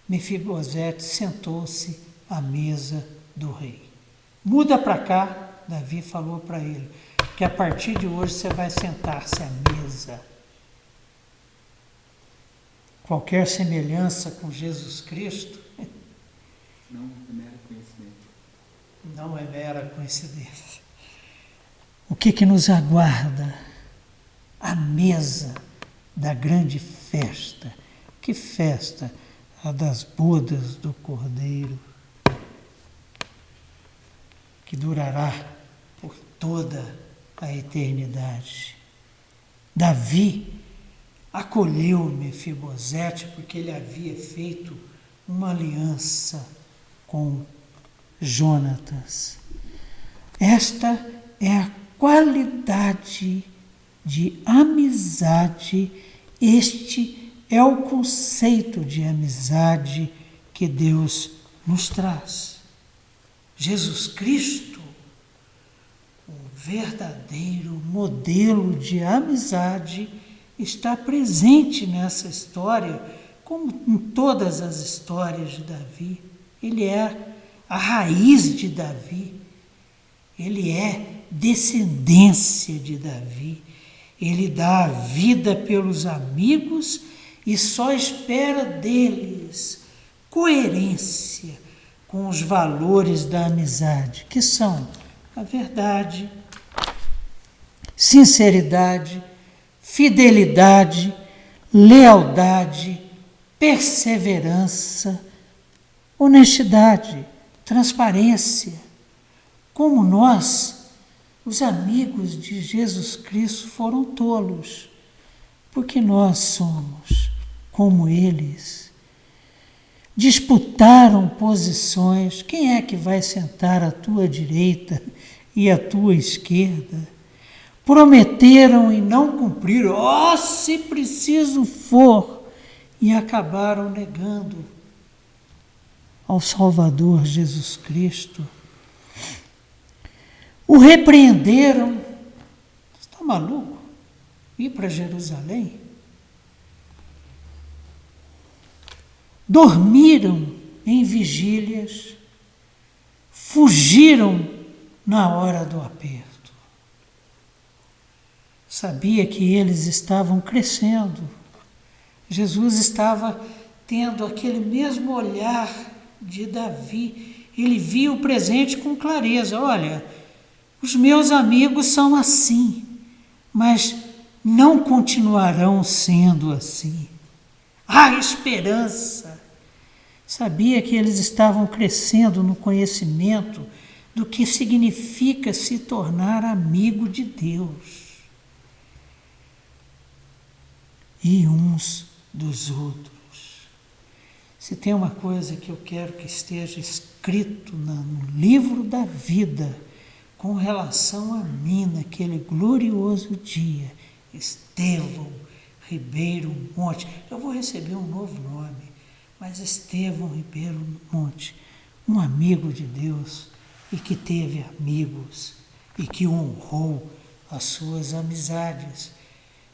Mefibosete sentou-se à mesa do rei. Muda para cá, Davi falou para ele, que a partir de hoje você vai sentar-se à mesa. Qualquer semelhança com Jesus Cristo não é mera coincidência. Não é mera coincidência. O que nos aguarda? A mesa da grande festa. Que festa? A das bodas do Cordeiro, que durará por toda a eternidade. Davi acolheu Mefibosete porque ele havia feito uma aliança com Jonatas. Esta é a qualidade de amizade, este é o conceito de amizade que Deus nos traz. Jesus Cristo, o verdadeiro modelo de amizade, está presente nessa história, como em todas as histórias de Davi. Ele é a raiz de Davi, ele é descendência de Davi, ele dá a vida pelos amigos e só espera deles coerência com os valores da amizade, que são a verdade, sinceridade, fidelidade, lealdade, perseverança, honestidade, transparência. Como nós, os amigos de Jesus Cristo, foram tolos, porque nós somos como eles. Disputaram posições. Quem é que vai sentar à tua direita e à tua esquerda? Prometeram e não cumpriram. Oh, se preciso for! E acabaram negando ao Salvador Jesus Cristo. o repreenderam. Você está maluco? Ir para Jerusalém? Dormiram em vigílias, fugiram na hora do aperto. Sabia que eles estavam crescendo. Jesus estava tendo aquele mesmo olhar de Davi. Ele via o presente com clareza. Olha, os meus amigos são assim, mas não continuarão sendo assim. Há esperança. Sabia que eles estavam crescendo no conhecimento do que significa se tornar amigo de Deus e uns dos outros. Se tem uma coisa que eu quero que esteja escrito no livro da vida com relação a mim naquele glorioso dia, Estevão Ribeiro Monte, eu vou receber um novo nome, mas Estevão Ribeiro Monte, um amigo de Deus e que teve amigos e que honrou as suas amizades.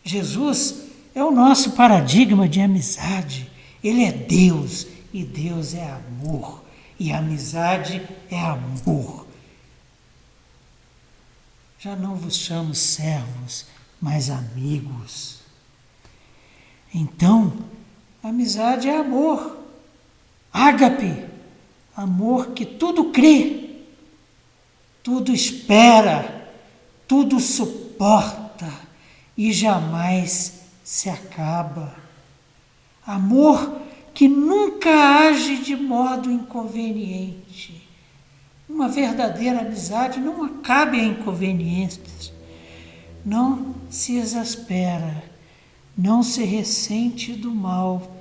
Jesus é o nosso paradigma de amizade. Ele é Deus e Deus é amor e amizade é amor. Já não vos chamo servos, mas amigos. Então, amizade é amor. Ágape, amor que tudo crê, tudo espera, tudo suporta e jamais se acaba. Amor que nunca age de modo inconveniente. Uma verdadeira amizade não acaba em inconvenientes, não se exaspera, não se ressente do mal,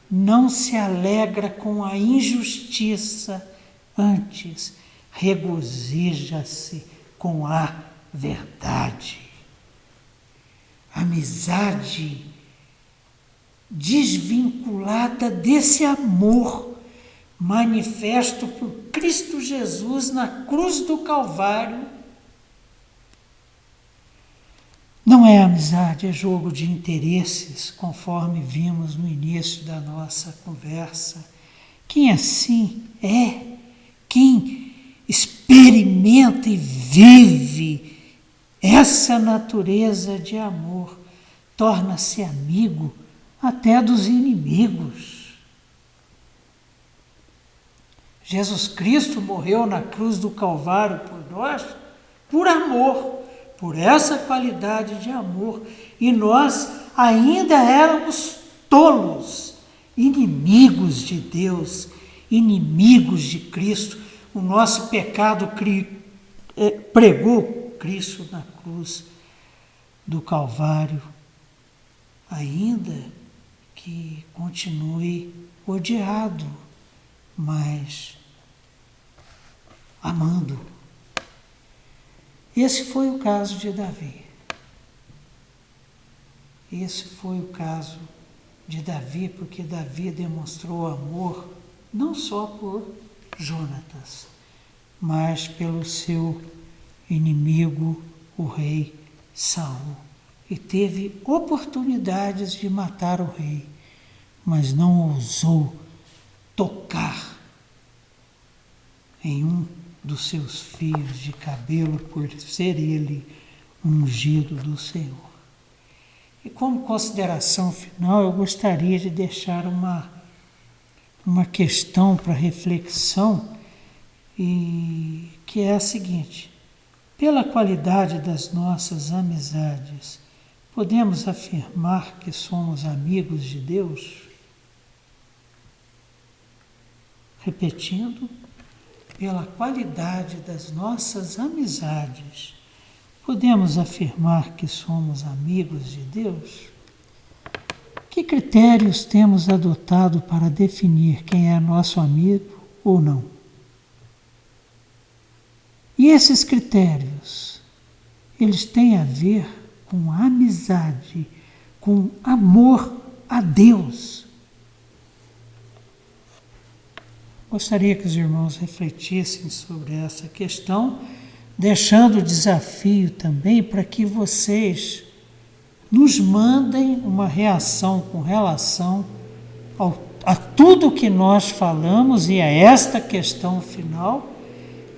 não se alegra com a injustiça, antes regozija-se com a verdade. Amizade desvinculada desse amor manifesto por Cristo Jesus na cruz do Calvário. Não é amizade, é jogo de interesses, conforme vimos no início da nossa conversa. Quem assim é, quem experimenta e vive essa natureza de amor, torna-se amigo até dos inimigos. Jesus Cristo morreu na cruz do Calvário por nós, por amor, por essa qualidade de amor. E nós ainda éramos tolos, inimigos de Deus, inimigos de Cristo. O nosso pecado pregou Cristo na cruz do Calvário, ainda que continue odiado, mas amando. Esse foi o caso de Davi. Esse foi o caso de Davi, porque Davi demonstrou amor não só por Jonatas, mas pelo seu inimigo, o rei Saul. E teve oportunidades de matar o rei, mas não ousou tocar em um dos seus fios de cabelo, por ser ele ungido do Senhor. E como consideração final, eu gostaria de deixar uma questão para reflexão, e que é a seguinte: pela qualidade das nossas amizades, podemos afirmar que somos amigos de Deus? Repetindo, pela qualidade das nossas amizades, podemos afirmar que somos amigos de Deus? Que critérios temos adotado para definir quem é nosso amigo ou não? E esses critérios, eles têm a ver com amizade, com amor a Deus. Gostaria que os irmãos refletissem sobre essa questão deixando o desafio também para que vocês nos mandem uma reação com relação a tudo que nós falamos e a esta questão final,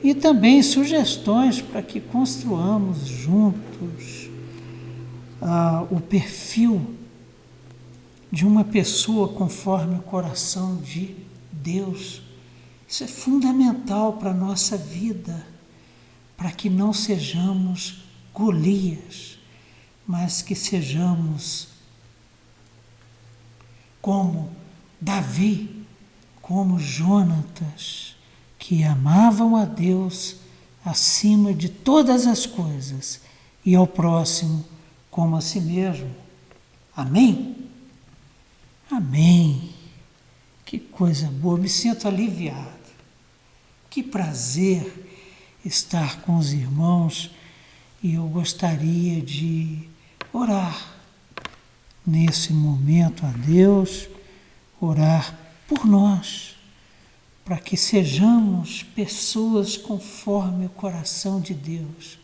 e também sugestões para que construamos juntos o perfil de uma pessoa conforme o coração de Deus. Isso é fundamental para a nossa vida, para que não sejamos Golias, mas que sejamos como Davi, como Jonatas, que amavam a Deus acima de todas as coisas e ao próximo como a si mesmo. Amém? Amém. Que coisa boa, me sinto aliviado. Que prazer estar com os irmãos, e eu gostaria de orar nesse momento a Deus, orar por nós, para que sejamos pessoas conforme o coração de Deus,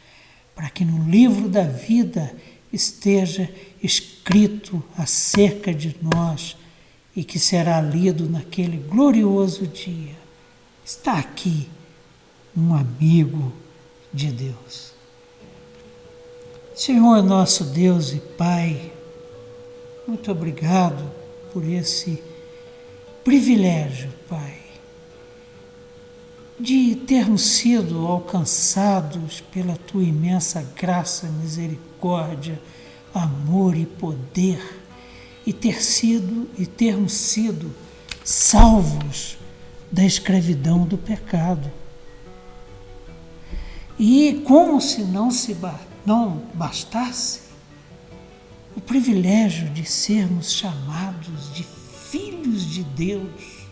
para que no livro da vida esteja escrito acerca de nós e que será lido naquele glorioso dia. Está aqui um amigo de Deus. Senhor nosso Deus e Pai, muito obrigado por esse privilégio, Pai, de termos sido alcançados pela Tua imensa graça, misericórdia, amor e poder, e termos sido salvos da escravidão do pecado. E como se não bastasse o privilégio de sermos chamados de filhos de Deus.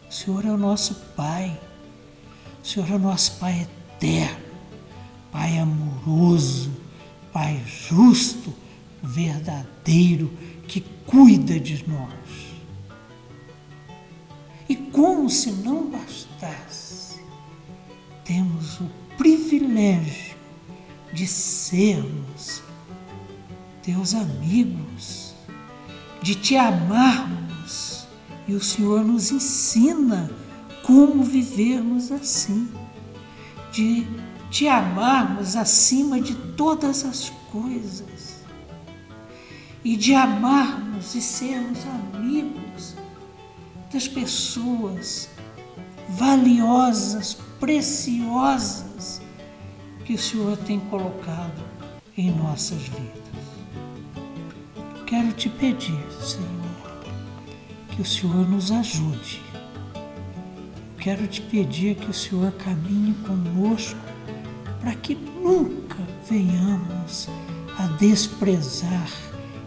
O Senhor é o nosso Pai. O Senhor é o nosso Pai eterno, Pai amoroso, Pai justo, verdadeiro, que cuida de nós. E como se não bastasse, temos o privilégio de sermos Teus amigos, de Te amarmos, e o Senhor nos ensina como vivermos assim, de Te amarmos acima de todas as coisas, e de amarmos e sermos amigos das pessoas valiosas, preciosas que o Senhor tem colocado em nossas vidas. Quero Te pedir, Senhor, que o Senhor nos ajude. Quero Te pedir que o Senhor caminhe conosco para que nunca venhamos a desprezar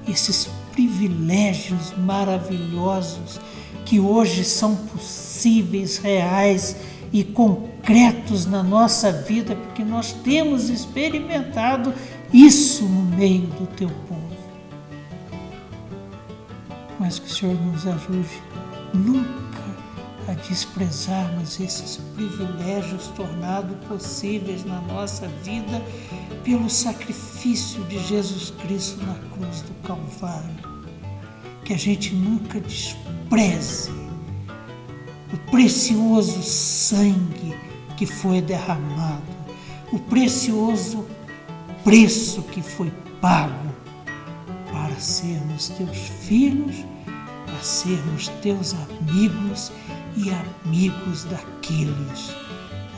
esses privilégios maravilhosos que hoje são possíveis, reais e concretos na nossa vida, porque nós temos experimentado isso no meio do Teu povo. Mas que o Senhor nos ajude nunca a desprezarmos esses privilégios tornados possíveis na nossa vida pelo sacrifício de Jesus Cristo na cruz do Calvário. Que a gente nunca despreze o precioso sangue que foi derramado, o precioso preço que foi pago para sermos Teus filhos, para sermos Teus amigos e amigos daqueles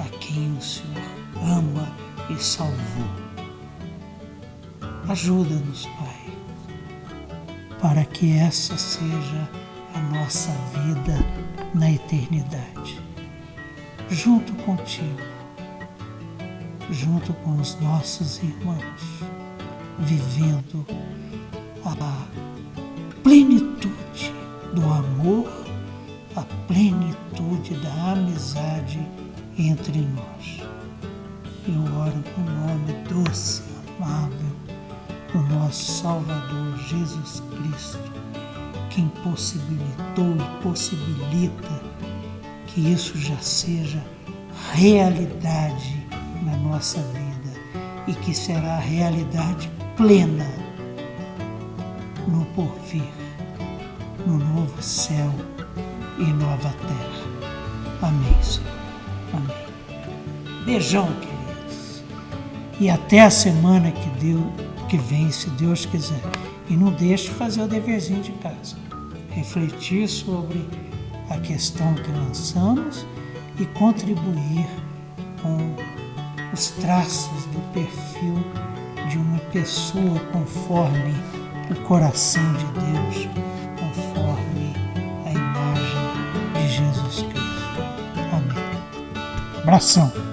a quem o Senhor ama e salvou. Ajuda-nos, Pai, para que essa seja a nossa vida na eternidade, junto contigo, junto com os nossos irmãos, vivendo a plenitude do amor, a plenitude da amizade entre nós. Eu oro no nome doce, amável do nosso Salvador Jesus Cristo, quem possibilitou e possibilita que isso já seja realidade na nossa vida. e que será realidade plena no porvir, no novo céu e nova terra. Amém, Senhor. Amém. Beijão, queridos. E até a semana que vem, se Deus quiser. E não deixe de fazer o deverzinho de casa. Refletir sobre a questão que lançamos e contribuir com os traços do perfil de uma pessoa conforme o coração de Deus, conforme a imagem de Jesus Cristo. Amém. Abração.